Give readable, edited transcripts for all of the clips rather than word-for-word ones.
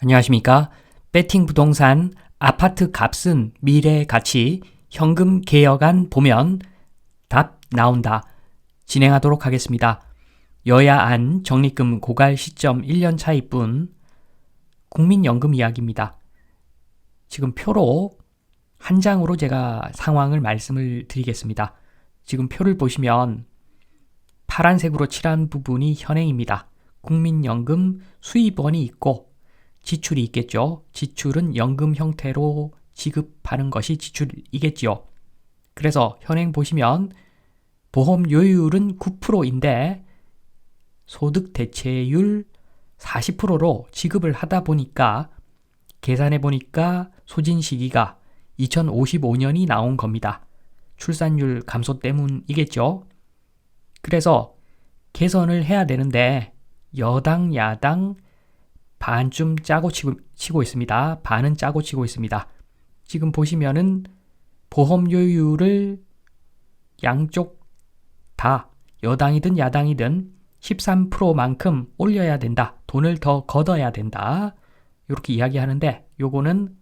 안녕하십니까? 배팅 부동산 아파트 값은 미래 가치 현금 개혁안 보면 답 나온다. 진행하도록 하겠습니다. 여야안 적립금 고갈 시점 1년 차이뿐 국민연금 이야기입니다. 지금 표로 한 장으로 제가 상황을 말씀을 드리겠습니다. 지금 표를 보시면 파란색으로 칠한 부분이 현행입니다. 국민연금 수입원이 있고 지출이 있겠죠. 지출은 연금 형태로 지급하는 것이 지출이겠지요. 그래서 현행 보시면 보험료율은 9%인데 소득 대체율 40%로 지급을 하다 보니까 계산해 보니까 소진 시기가 2055년이 나온 겁니다. 출산율 감소 때문이겠죠. 그래서 개선을 해야 되는데 여당, 야당 반쯤 짜고 치고 있습니다. 반은 짜고 치고 있습니다. 지금 보시면은 보험료율을 양쪽 다 여당이든 야당이든 13%만큼 올려야 된다. 돈을 더 걷어야 된다. 이렇게 이야기하는데 요거는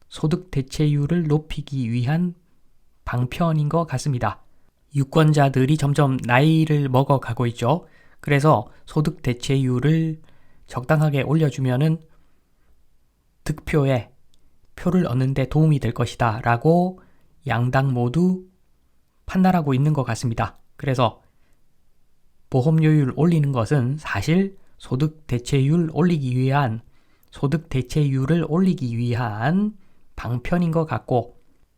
소득 대체율을 높이기 위한 방편인 것 같습니다. 유권자들이 점점 나이를 먹어가고 있죠. 그래서 소득 대체율을 적당하게 올려주면은 득표에 표를 얻는 데 도움이 될 것이다 라고 양당 모두 판단하고 있는 것 같습니다. 그래서 보험료율 올리는 것은 사실 소득 대체율을 올리기 위한 방편인 것 같고,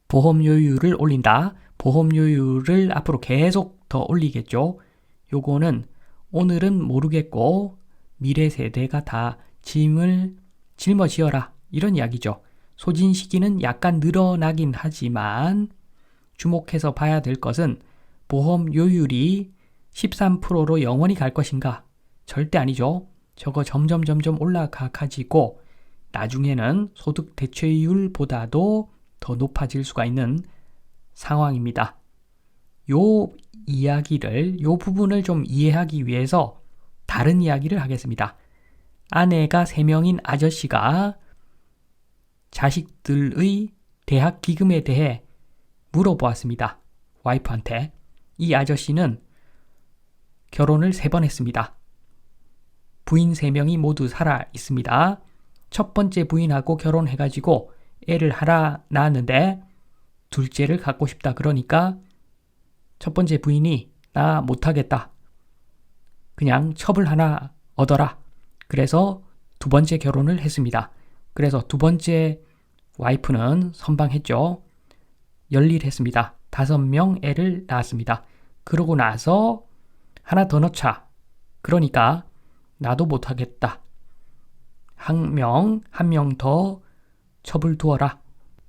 보험료율을 올린다. 보험료율을 앞으로 계속 더 올리겠죠. 요거는 오늘은 모르겠고 미래 세대가 다 짐을 짊어지어라 이런 이야기죠. 소진 시기는 약간 늘어나긴 하지만 주목해서 봐야 될 것은 보험료율이 13%로 영원히 갈 것인가? 절대 아니죠. 저거 점점 올라가 가지고 나중에는 소득 대체율보다도 더 높아질 수가 있는 상황입니다. 요 부분을 좀 이해하기 위해서 다른 이야기를 하겠습니다. 아내가 3명인 아저씨가 자식들의 대학 기금에 대해 물어보았습니다. 와이프한테. 이 아저씨는 결혼을 3번 했습니다. 부인 3명이 모두 살아 있습니다. 첫 번째 부인하고 결혼해가지고 애를 하나 낳았는데 둘째를 갖고 싶다 그러니까 첫 번째 부인이 나 못하겠다. 그냥 첩을 하나 얻어라. 그래서 두 번째 결혼을 했습니다. 그래서 두 번째 와이프는 선방했죠. 열일했습니다. 5명 애를 낳았습니다. 그러고 나서 하나 더 넣자. 그러니까 나도 못하겠다. 한 명 더 첩을 두어라.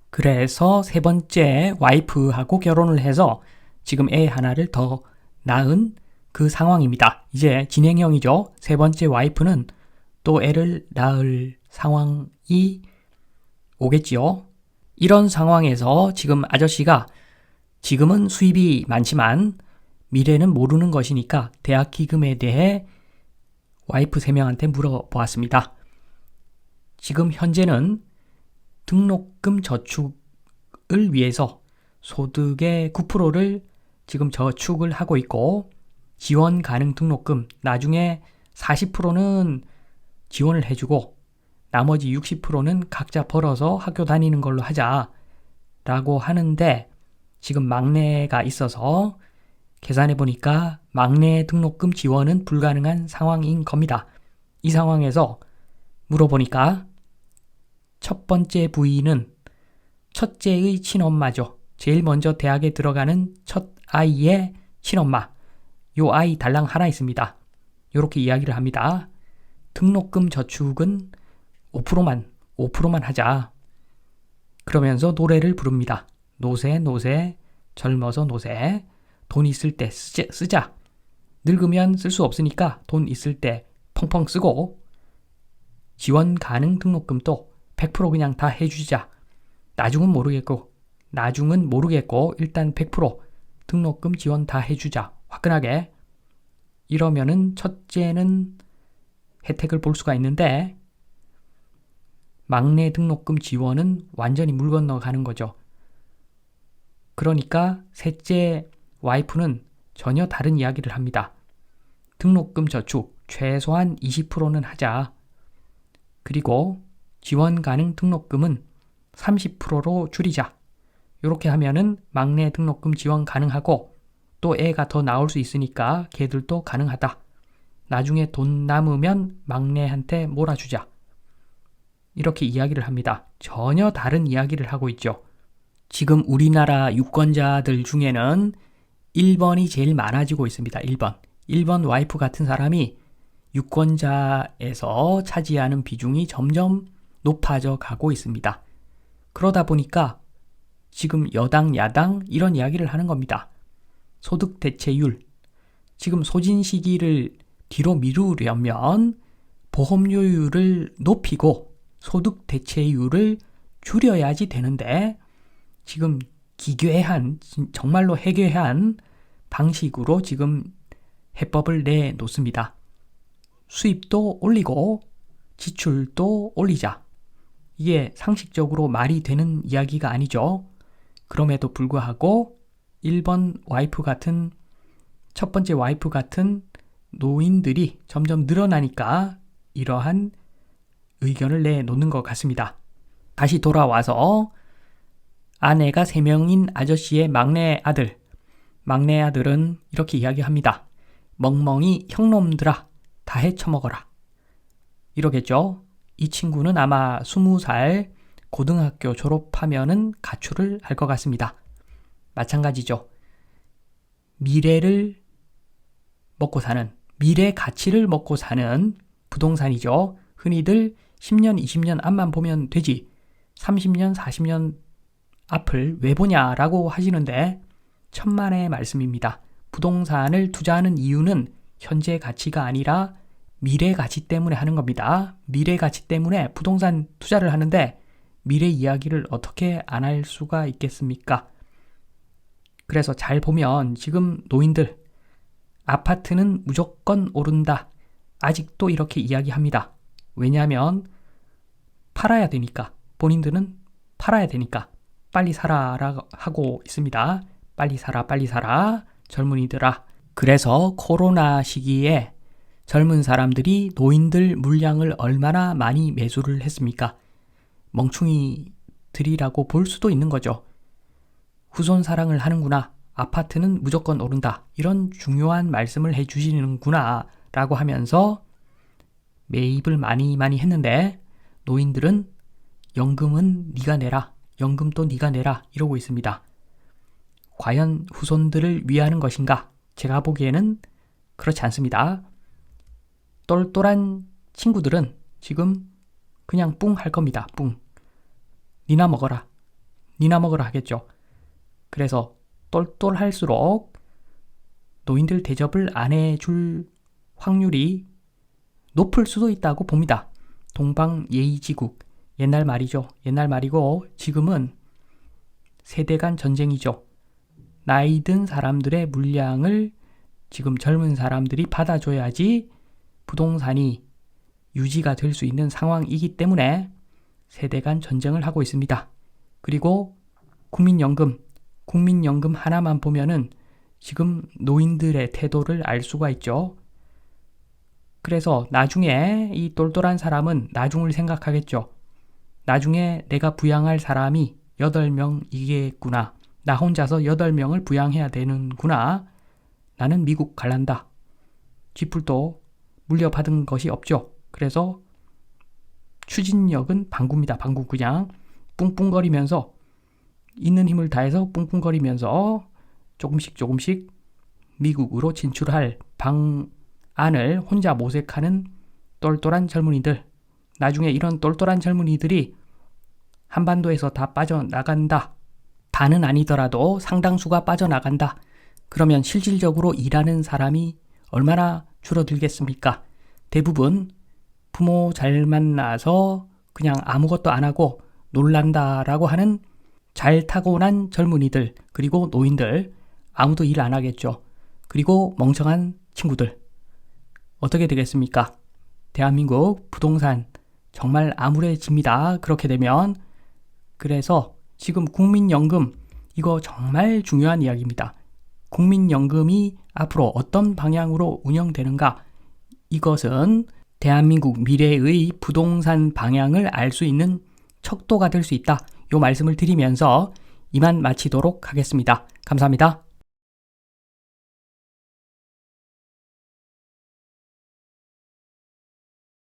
그래서 세 번째 와이프하고 결혼을 해서 지금 애 하나를 더 낳은 그 상황입니다. 이제 진행형이죠. 세 번째 와이프는 또 애를 낳을 상황이 오겠지요. 이런 상황에서 지금 아저씨가 지금은 수입이 많지만 미래는 모르는 것이니까 대학 기금에 대해 와이프 3명한테 물어보았습니다. 지금 현재는 등록금 저축을 위해서 소득의 9%를 지금 저축을 하고 있고 지원 가능 등록금 나중에 40%는 지원을 해주고 나머지 60%는 각자 벌어서 학교 다니는 걸로 하자라고 하는데 지금 막내가 있어서 계산해 보니까 막내 등록금 지원은 불가능한 상황인 겁니다. 이 상황에서 물어보니까 첫 번째 부인은 첫째의 친엄마죠. 제일 먼저 대학에 들어가는 첫 아이의 친엄마. 요 아이 달랑 하나 있습니다. 요렇게 이야기를 합니다. 등록금 저축은 5%만 하자. 그러면서 노래를 부릅니다. 노세 젊어서 노세. 돈 있을 때 쓰자. 늙으면 쓸 수 없으니까 돈 있을 때 펑펑 쓰고 지원 가능 등록금도 100% 그냥 다 해주자. 나중은 모르겠고 일단 100% 등록금 지원 다 해주자. 화끈하게. 이러면은 첫째는 혜택을 볼 수가 있는데 막내 등록금 지원은 완전히 물 건너가는 거죠. 그러니까 셋째 와이프는 전혀 다른 이야기를 합니다. 등록금 저축 최소한 20%는 하자. 그리고 지원 가능 등록금은 30%로 줄이자. 이렇게 하면은 막내 등록금 지원 가능하고 또 애가 더 나올 수 있으니까 걔들도 가능하다. 나중에 돈 남으면 막내한테 몰아주자. 이렇게 이야기를 합니다. 전혀 다른 이야기를 하고 있죠. 지금 우리나라 유권자들 중에는 1번이 제일 많아지고 있습니다. 1번 와이프 같은 사람이 유권자에서 차지하는 비중이 점점 높아져 가고 있습니다. 그러다 보니까 지금 여당, 야당 이런 이야기를 하는 겁니다. 소득 대체율. 지금 소진 시기를 뒤로 미루려면 보험료율을 높이고 소득 대체율을 줄여야지 되는데 지금 기괴한, 정말로 해괴한 방식으로 지금 해법을 내놓습니다. 수입도 올리고 지출도 올리자. 이게 상식적으로 말이 되는 이야기가 아니죠. 그럼에도 불구하고 1번 와이프 같은, 첫 번째 와이프 같은 노인들이 점점 늘어나니까 이러한 의견을 내놓는 것 같습니다. 다시 돌아와서 아내가 3명인 아저씨의 막내 아들은 이렇게 이야기합니다. 멍멍이 형놈들아 다 헤쳐먹어라. 이러겠죠. 이 친구는 아마 20살 고등학교 졸업하면은 가출을 할 것 같습니다. 마찬가지죠. 미래를 먹고 사는, 미래 가치를 먹고 사는 부동산이죠. 흔히들 10년, 20년 앞만 보면 되지 30년, 40년 앞을 왜 보냐라고 하시는데 천만의 말씀입니다. 부동산을 투자하는 이유는 현재 가치가 아니라 미래 가치 때문에 하는 겁니다. 미래 가치 때문에 부동산 투자를 하는데 미래 이야기를 어떻게 안 할 수가 있겠습니까? 그래서 잘 보면 지금 노인들 아파트는 무조건 오른다. 아직도 이렇게 이야기합니다. 왜냐하면 팔아야 되니까. 본인들은 팔아야 되니까 빨리 사라라고 하고 있습니다. 빨리 사라, 빨리 사라. 젊은이들아. 그래서 코로나 시기에 젊은 사람들이 노인들 물량을 얼마나 많이 매수를 했습니까? 멍충이들이라고 볼 수도 있는 거죠. 후손 사랑을 하는구나. 아파트는 무조건 오른다. 이런 중요한 말씀을 해주시는구나 라고 하면서 매입을 많이 했는데 노인들은 연금은 네가 내라. 연금도 네가 내라. 이러고 있습니다. 과연 후손들을 위하는 것인가? 제가 보기에는 그렇지 않습니다. 똘똘한 친구들은 지금 그냥 뿡 할 겁니다. 뿡. 니나 먹어라. 니나 먹어라 하겠죠. 그래서 똘똘할수록 노인들 대접을 안 해줄 확률이 높을 수도 있다고 봅니다. 동방예의지국. 옛날 말이죠. 옛날 말이고 지금은 세대 간 전쟁이죠. 나이 든 사람들의 물량을 지금 젊은 사람들이 받아줘야지 부동산이 유지가 될 수 있는 상황이기 때문에 세대 간 전쟁을 하고 있습니다. 그리고 국민연금 하나만 보면은 지금 노인들의 태도를 알 수가 있죠. 그래서 나중에 이 똘똘한 사람은 나중을 생각하겠죠. 나중에 내가 부양할 사람이 8명이겠구나. 나 혼자서 8명을 부양해야 되는구나. 나는 미국 갈란다. 쥐뿔도 물려받은 것이 없죠. 그래서 추진력은 방구입니다. 방구. 그냥 뿡뿡거리면서 있는 힘을 다해서 뿡뿡거리면서 조금씩 미국으로 진출할 방안을 혼자 모색하는 똘똘한 젊은이들. 나중에 이런 똘똘한 젊은이들이 한반도에서 다 빠져나간다. 다는 아니더라도 상당수가 빠져나간다. 그러면 실질적으로 일하는 사람이 얼마나 줄어들겠습니까? 대부분 부모 잘 만나서 그냥 아무것도 안 하고 놀란다라고 하는 잘 타고난 젊은이들, 그리고 노인들, 아무도 일 안 하겠죠. 그리고 멍청한 친구들. 어떻게 되겠습니까? 대한민국 부동산 정말 암울해집니다. 그렇게 되면. 그래서 지금 국민연금, 이거 정말 중요한 이야기입니다. 국민연금이 앞으로 어떤 방향으로 운영되는가, 이것은 대한민국 미래의 부동산 방향을 알 수 있는 척도가 될 수 있다. 이 말씀을 드리면서 이만 마치도록 하겠습니다. 감사합니다.